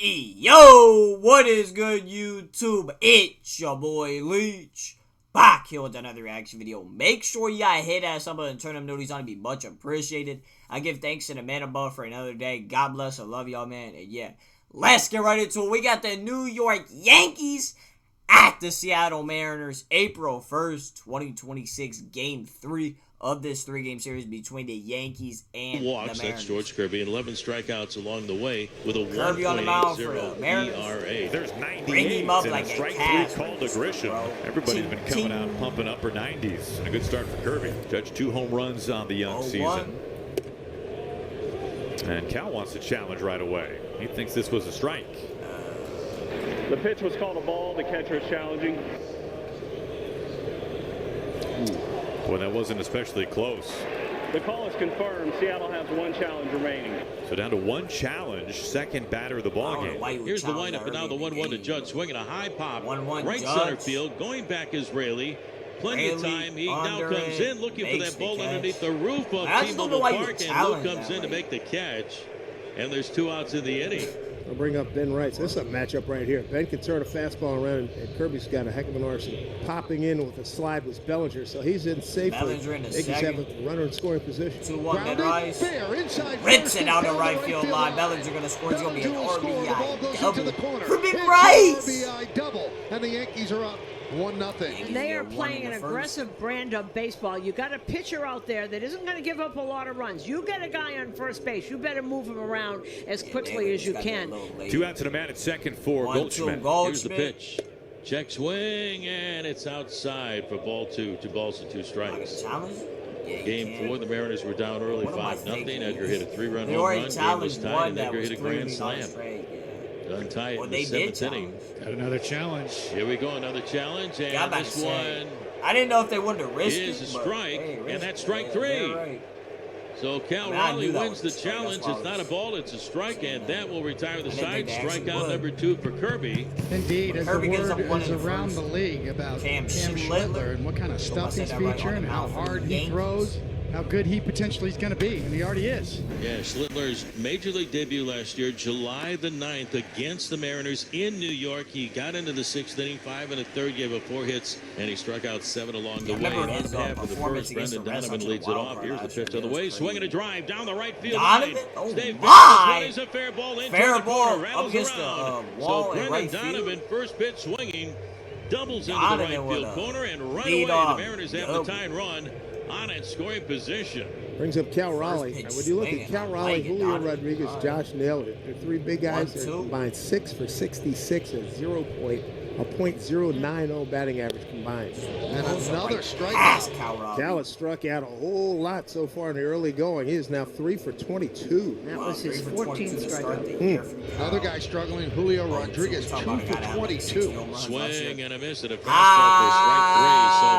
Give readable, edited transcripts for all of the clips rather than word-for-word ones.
Yo, what is good, YouTube? It's your boy Leach, back here with another reaction video. Make sure you hit that sub button and turn them notifications on to be much appreciated. I give thanks to the man above for another day. God bless. I love y'all, man. And yeah, let's get right into it. We got the New York Yankees at the Seattle Mariners, April 1st, 2026, Game 3 of this three-game series between the Yankees and the Mariners. That's George Kirby, and 11 strikeouts along the way with a 1.80 ERA. There's 98 Bring him up and like a strike a three called to Grisham. Everybody's been coming out and pumping upper 90s. And a good start for Kirby. Judge 2 home runs on the young season. And Cal wants to challenge right away. He thinks this was a strike. The pitch was called a ball. The catcher is challenging. Well, that wasn't especially close. The call is confirmed. Seattle has one challenge remaining. So down to one challenge, second batter of the ball game. Here's the windup, and now the 1-1 to Judge, swinging a high pop, 1-1 right Judge. Center field, going back is Raley. Plenty of time. He now comes in looking for that ball underneath the roof of T-Mobile Park, and Luke comes in to make the catch. And there's 2 outs in the inning. I'll bring up Ben Wright. So this is a matchup right here. Ben can turn a fastball around, and Kirby's got a heck of an arsenal. Popping in with a slide was Bellinger, so he's in safely. Bellinger in the Yankees have a runner in scoring position. 2-1 Ben Rice. Rips it out the right field line. Bellinger going to score. It's going to be an RBI double for Ben Rice. RBI double, and the Yankees are up 1-0. They are playing an aggressive brand of baseball. You got a pitcher out there that isn't going to give up a lot of runs. You get a guy on first base. You better move him around as quickly as you can. 2 outs and a man at second for Goldschmidt. Here's the pitch. Check swing, and it's outside for ball 2. 2 balls and 2 strikes. Game 4, the Mariners were down early 5-0. Edgar hit a 3-run home run. Game was tied, and Edgar hit a grand slam. Untied in the 7th inning. Got another challenge. Here we go, another challenge, and this one I didn't know if they wanted to risk it. Is a strike, and that's strike 3. Right. So Cal Raleigh wins the challenge. It's not a ball, it's a strike, and that will retire the side. Strikeout number 2 for Kirby. Indeed, as the Kirby word is around the league about Cam Schlittler and what kind of stuff he's featuring and how hard he throws, how good he potentially is going to be, and he already is. Yeah, Schlittler's major league debut last year, July the 9th, against the Mariners in New York. He got into the 6th inning, 5 1/3, gave up 4 hits, and he struck out 7 along the way. Bottom half of the first, Brendan Donovan leads it off. Here's the pitch on the way, swinging a drive down the right field line. Oh Dave my! Is a fair ball into fair the corner, ball rattles against around. the wall so and Brendan right Donovan, field. first pitch swinging, doubles into the right field corner, and right away the Mariners have the tying run on its scoring position. Brings up Cal Raleigh. When you look at Cal Raleigh, Julio Rodriguez, Josh Naylor, they're 3 big guys. They're combined 6 for 66 at .090 batting average combined. And another strikeout. Cal has struck out a whole lot so far in the early going. He is now 3 for 22. That was his 14th strikeout. Another guy struggling, Julio Rodriguez, 2 for 22. Swing and a miss at a fastball for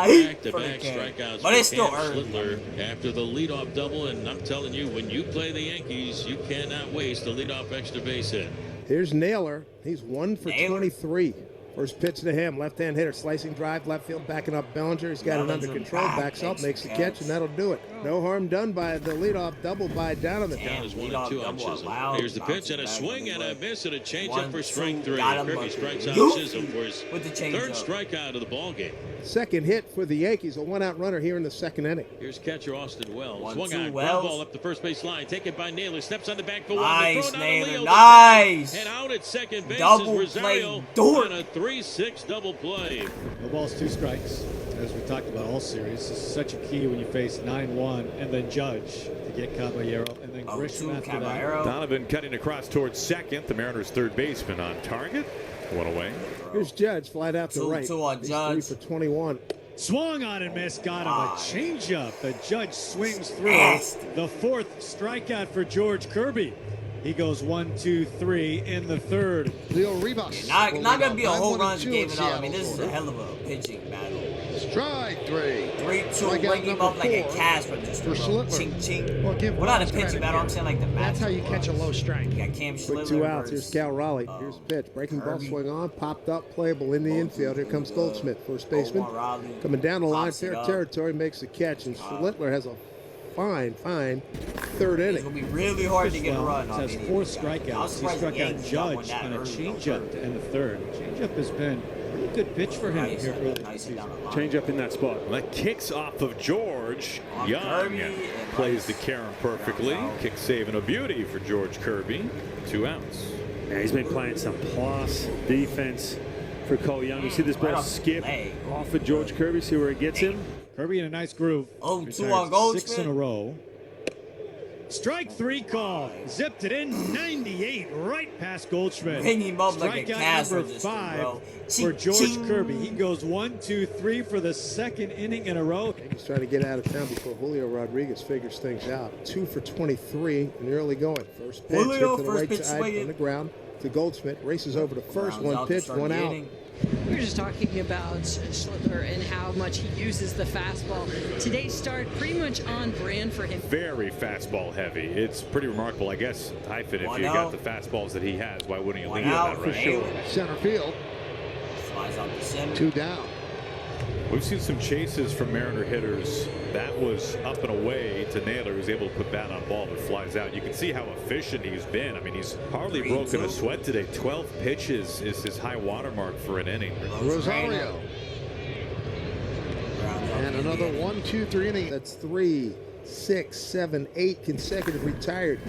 strike 3. So back-to-back strikeouts but it's for still Cam Schlittler after the leadoff double. And I'm telling you, when you play the Yankees, you cannot waste a leadoff extra base hit. Here's Naylor. He's 1 for 23. First pitch to him, left-hand hitter, slicing drive, left field, backing up Bellinger. He's got it under control, backs up, makes the catch, and that'll do it. No harm done by the leadoff double by Donovan. Down is 1 and 2 on Chisholm. Here's the pitch and a swing and a miss and a changeup for strike 3. Kirby strikes out Chisholm for his 3rd strikeout of the ball game. Second hit for the Yankees, a 1-out runner here in the 2nd inning. Here's catcher Austin Wells. Swung on, ground ball up the first base line, taken by Naylor, steps on the back for 1. Nice, Naylor, nice. And out at second base Double is Rosario on a 3-6 double play. No balls, 2 strikes. As we talked about all series, this is such a key when you face 9-1 and then Judge to get Caballero and then Grisham after that. Donovan cutting across towards second. The Mariners' 3rd baseman on target. 1 away. Here's Judge, flat out to right. 2 on Judge. He's 3 for 21. Swung on and missed, got him a changeup. The Judge swings through. The 4th strikeout for George Kirby. He goes 1, 2, 3 in the 3rd. Leo Rivas. Not going to be a whole run game at all. I mean, this is a hell of a pitching battle. Strike 3. 3-2, bring him up like a Casper, just a ching ching. Well, we're not a pitching battle. I'm saying like the match. That's how you catch a low strike. You got Cam Schlittler. Quick 2 outs. Here's Cal Raleigh. Here's the pitch. Breaking ball swing on. Popped up. Playable in the infield. Here comes Goldschmidt, first baseman. Coming down the line, fair territory, makes the catch. And Schlittler has a fine third It's inning. gonna be really hard to get a run. Has 4 strikeouts. He struck out Judge on a changeup in the third. Changeup has been a really good pitch for him here early in the season. Change up in that spot. Well, that kicks off of George. Young plays the Karen perfectly. Kick save and a beauty for George Kirby. 2 outs. Yeah, he's been playing some plus defense for Cole Young. You see this ball skip off of George Kirby. See where it gets him. Kirby in a nice groove. 0-2 on Goldschmidt. 6 in a row. Strike 3 call. Zipped it in 98 right past Goldschmidt. Bring him up like a cast number register, 5 bro. for George Kirby. He goes 1, 2, 3 for the 2nd inning in a row. He's trying to get out of town before Julio Rodriguez figures things out. 2 for 23 in the early going. First pitch Julio, hit to the first right pitch side swinging. on the ground to Goldschmidt. Races over to first. One pitch, one out. We were just talking about Schlittler and how much he uses the fastball. Today's start pretty much on brand for him. Very fastball heavy. It's pretty remarkable, I guess. Hyphen, if you got the fastballs that he has, why wouldn't you leave that right? Sure. Center field. Flies out the center. 2 down. We've seen some chases from Mariner hitters. That was up and away to Naylor, who's able to put bat on ball but flies out. You can see how efficient he's been. I mean, he's hardly broken a sweat today. 12 pitches is his high watermark for an inning. Rosario. And another 1, 2, 3 inning. That's 3, 6, 7, 8 consecutive retired.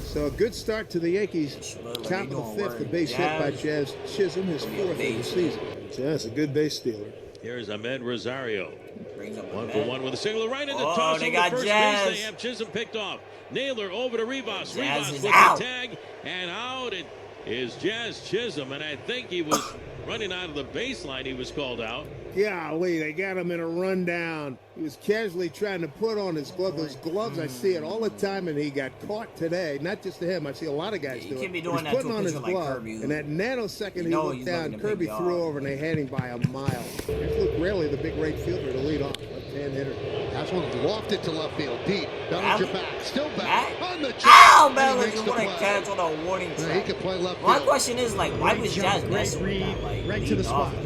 So a good start to the Yankees. Top of the 5th, the base hit by Jazz Chisholm, his 4th of the season. Yeah, that's a good base stealer. Here's Ahmed Rosario. 1 for 1 with a single right in the Oh, toss they on got the first Jazz. base. They have Chisholm picked off. Naylor over to Rivas. Jazz Rivas is with out. the tag, and out it is Jazz Chisholm, and I think he was running out of the baseline. He was called out. Golly, they got him in a rundown. He was casually trying to put on his glove. Those gloves, I see it all the time, and he got caught today. Not just to him. I see a lot of guys do it. can't be doing He's that putting to a on his pitcher like glove, Kirby, and that nanosecond he know looked he's down, looking to Kirby pick threw off. over, and they had him by a mile. Here's Luke Raley, the big right fielder, to lead off. Left-hand hitter. That's one lofted to left field. Deep. Bellinger back. Still back. On the jump. Ow, And he Bellinger, makes the what a play. catch on a warning Yeah, track. he can play left My field. question is, like, why was Jazz messing with that? Like, Right to the leading off? spot.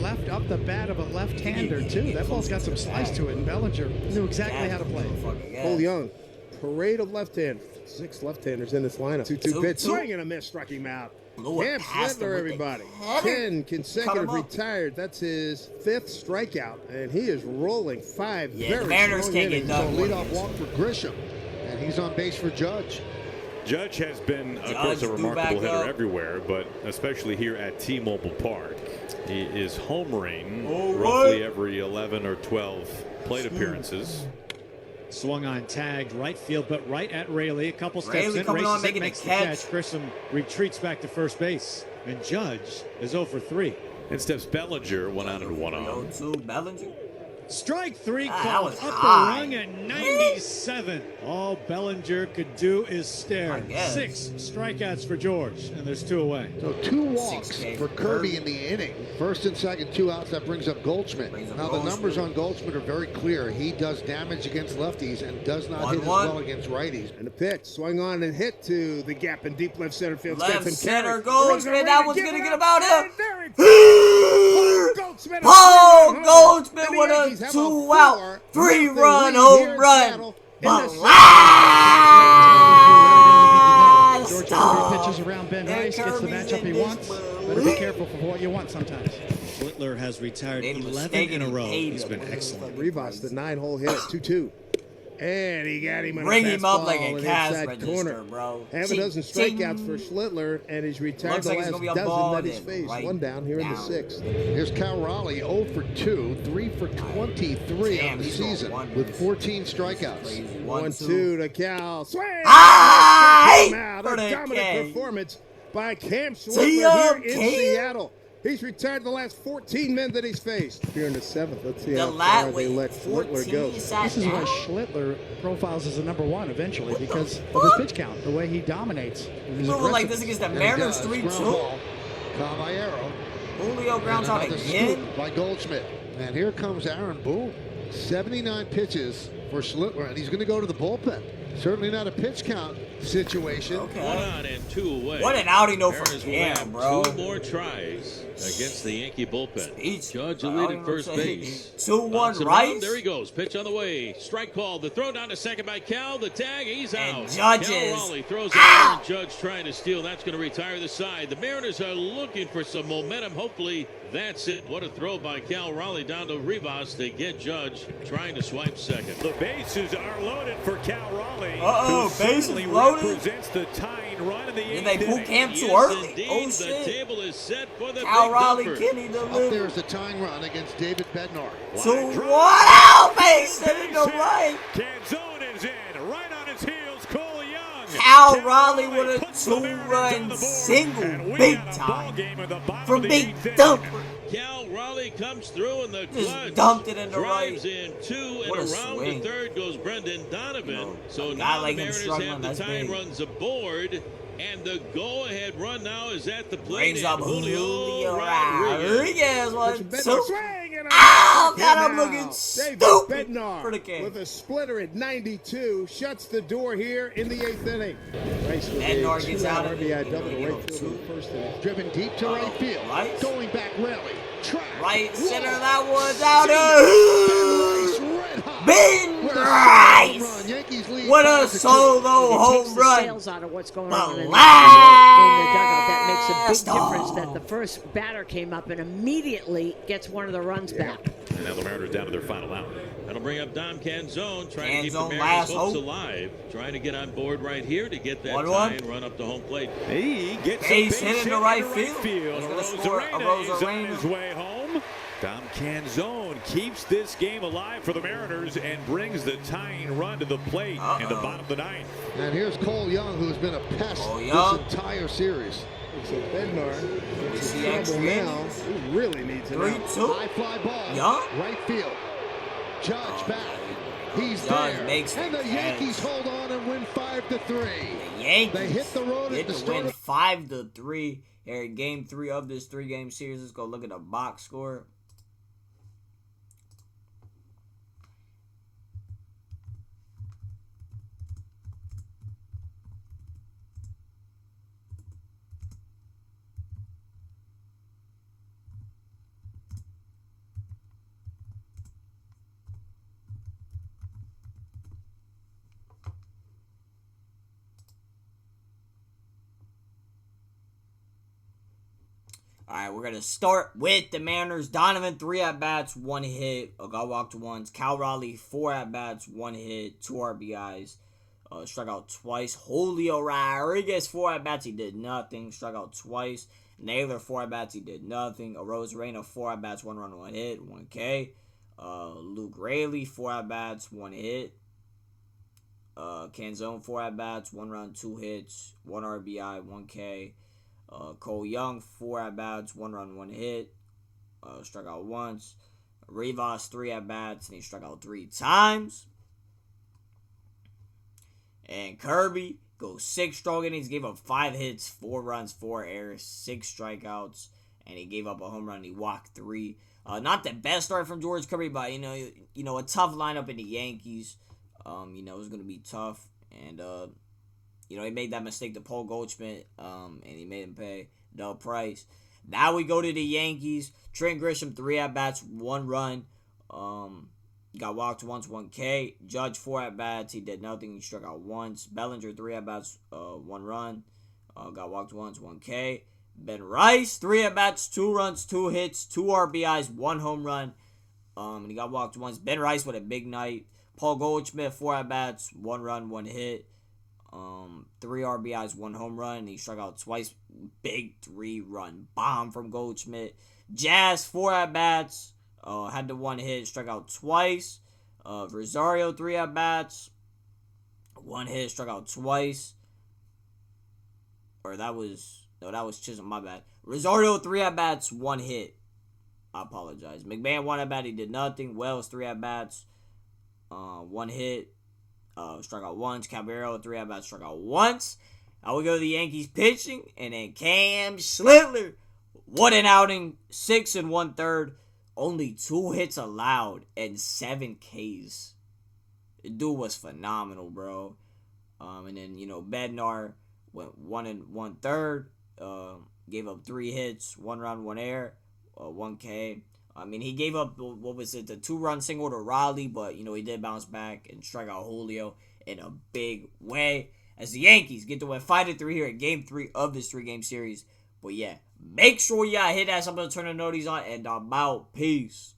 Left up the bat of a left-hander, too. That ball's got some slice to it, and Bellinger knew exactly how to play it. Cole Young, parade of left-handers. 6 left-handers in this lineup. 2-2 pitch. Swing and a miss, struck him out. Cam Schlittler, everybody. 10 consecutive retired. That's his 5th strikeout, and he is rolling 5 Yeah, very the Mariners strong can't get innings. done. So leadoff walk for Grisham, and he's on base for Judge. Judge has been, of course, a remarkable hitter everywhere, but especially here at T-Mobile Park. He is homering roughly every 11 or 12 plate appearances. Swung on, tagged right field, but right at Raley. A couple steps Raley in, coming on, races it, making the makes the catch. Grissom retreats back to first base, and Judge is 0 for 3. And steps Bellinger, 1 out and 1 on. 0-2 Bellinger. Strike 3 that called was up high. the rung at 97. All Bellinger could do is stare. guess. 6 strikeouts for George, and there's 2 away. So 2 walks 6K for Kirby in the inning. First and second, 2 outs. That brings up Goldschmidt. Now the numbers on Goldschmidt are very clear. He does damage against lefties and does not hit as well against righties. And the pitch, swung on and hit to the gap in deep left center field. Left Stephen center Carey. Goldschmidt, that one's going to get about him. Goldschmidt. Paul Goldschmidt with a 2-out, 3-run home run. George Blast! Kirby pitches around Ben Rice, gets the matchup he wants. Better be careful for what you want sometimes. Schlittler has retired Made a 11 mistake in a and row. paid He's him. been excellent. Rivas, the 9-hole hit, 2-2. And he got him in Bring a him up fastball like a in cash inside register, corner. bro. Half a dozen strikeouts for Schlittler, and he's retired Looks the like it's last gonna be a dozen ball that he's then, faced. right 1 down here in the down. 6th. Here's Cal Raleigh, 0 for 2, 3 for 23 Damn, on the he's on season one. with 14 strikeouts. Crazy. 1-2 to Cal. Swing! Ah, Came out. for A the dominant K. performance by Cam See Schlittler ya, here in King. Seattle. He's retired the last 14 men that he's faced. Here in the 7th, let's see The how far lat they weight, let Schlittler 14 go. sat This is why down. Schlittler profiles as a #1 eventually because of his pitch count, the way he dominates. He's moving like this against the And he Mariners does. Ground 3-2. ball. Caballero. Julio grounds out Another again. scoop by Goldschmidt. And here comes Aaron Boone. 79 pitches for Schlittler, and he's going to go to the bullpen. Certainly not a pitch count situation. Okay. 1 out and 2 away. What an outing though for Mariners will him, have bro. 2 more tries against the Yankee bullpen. Judge will lead at first base. 2-1 Rice. There he goes. Pitch on the way. Strike call. The throw down to second by Cal. The tag. He's out. Judges. Cal Raleigh throws out. Aaron Judge trying to steal. That's going to retire the side. The Mariners are looking for some momentum. Hopefully that's it. What a throw by Cal Raleigh down to Rivas to get Judge trying to swipe second. The bases are loaded for Cal Raleigh. Bases loaded. Represents the tying run in the Did they boot camp too Yes, early? indeed. Oh The shit. table is set for the Cal big Raleigh, dumper. Kenny Up delivered. there is the tying run against David Bednar. 2-1 out, base hit in the right. Canzone is in. Right on his heels, Cole Young. Cal Raleigh with a 2-run single, big time, from Big Dumper. Cal Raleigh comes through in the Just clutch. dumped it in the Drives right. in 2 What and a around swing. the third goes Brendan Donovan. So a guy now like the him Mariners struggling, have the that's tying big. runs aboard. And the go-ahead run now is at the plate. Brings up and Julio Rodriguez. Rodriguez. 1-2. Ow, God, I'm looking stupid Bednar for the game. with a splitter at 92 shuts the door here in the 8th inning. Rice with Bednar a gets 2-out out of RBI it. double to right field in the first inning. Driven deep to right field. Rice. Going back rally. Track. Right center, Wall. that one's out Rice of red hot. Ben With a solo Rice. home run. Yankees lead What a 5-2. solo It takes home the run. sails out of what's going on in the dugout. That makes a big difference that the first batter came up and immediately gets one of the runs back. And now the Mariners down to their final out. That'll bring up Dom Canzone, trying to keep the Canzone, Mariners' last hopes hope. alive. Trying to get on board right here to get that 1-1. tie and run up the home plate. He gets Base a hit base into hit right into field. He's gonna score a Rosarena is on Rosarena. his way home. Dom Canzone keeps this game alive for the Mariners and brings the tying run to the plate in the bottom of the ninth. And here's Cole Young, who's been a pest Cole Young. this entire series. So Bednar gets in the trouble now. He really needs an out. 3-2. High fly ball. Young? Right field. Judge back. He's Judge there. makes the And the Yankees catch. hold on and win 5-3. The Yankees They hit the road get at the to start win of 5-3 here in Game 3 of this 3-game series. Let's go look at the box score. All right, we're going to start with the Mariners. Donovan, 3 at-bats, 1 hit. Got walked once. Cal Raleigh, 4 at-bats, 1 hit, 2 RBIs. Struck out twice. Julio Rodriguez, 4 at-bats, he did nothing. Struck out twice. Naylor, 4 at-bats, he did nothing. Rosarena, 4 at-bats, 1 run, 1 hit, 1 K. Luke Raley, 4 at-bats, 1 hit. Canzone, 4 at-bats, 1 run, 2 hits, 1 RBI, 1 K. Cole Young, 4 at-bats, 1 run, 1 hit. Struck out once. Rivas, 3 at-bats, and he struck out 3 times. And Kirby goes 6 strong innings, gave up 5 hits, 4 runs, 4 errors, 6 strikeouts, and he gave up a home run. He walked 3. Not the best start from George Kirby, but you know, a tough lineup in the Yankees. It was gonna be tough, and he made that mistake to Paul Goldschmidt, and he made him pay the price. Now we go to the Yankees. Trent Grisham, 3 at-bats, 1 run. Got walked once, 1 K. Judge, 4 at-bats. He did nothing. He struck out once. Bellinger, 3 at-bats, 1 run. Got walked once, 1 K. Ben Rice, 3 at-bats, 2 runs, 2 hits, 2 RBIs, 1 home run. And he got walked once. Ben Rice with a big night. Paul Goldschmidt, 4 at-bats, 1 run, 1 hit. 3 RBIs, 1 home run, and he struck out twice. Big 3-run bomb from Goldschmidt. Jazz, 4 at-bats, had the 1 hit, struck out twice. Rosario, 3 at-bats, 1 hit, struck out twice. Or that was Chisholm, my bad. Rosario, 3 at-bats, 1 hit. I apologize. McMahon, 1 at-bat, he did nothing. Wells, 3 at-bats, 1 hit. Struck out once. Caballero, 3 at-bats, struck out once. Now we go to the Yankees pitching, and then Cam Schlittler. What an outing. 6 1/3. Only 2 hits allowed and 7 Ks. The dude was phenomenal, bro. And then, Bednar went 1 1/3. Gave up 3 hits, 1 run, 1 error, 1 K. I mean, he gave up, what was it, the 2-run single to Raleigh, but, he did bounce back and strike out Julio in a big way. As the Yankees get to win 5-3 here in Game 3 of this 3-game series. But yeah, make sure y'all hit that something to turn the notice on, and I'm out. Peace.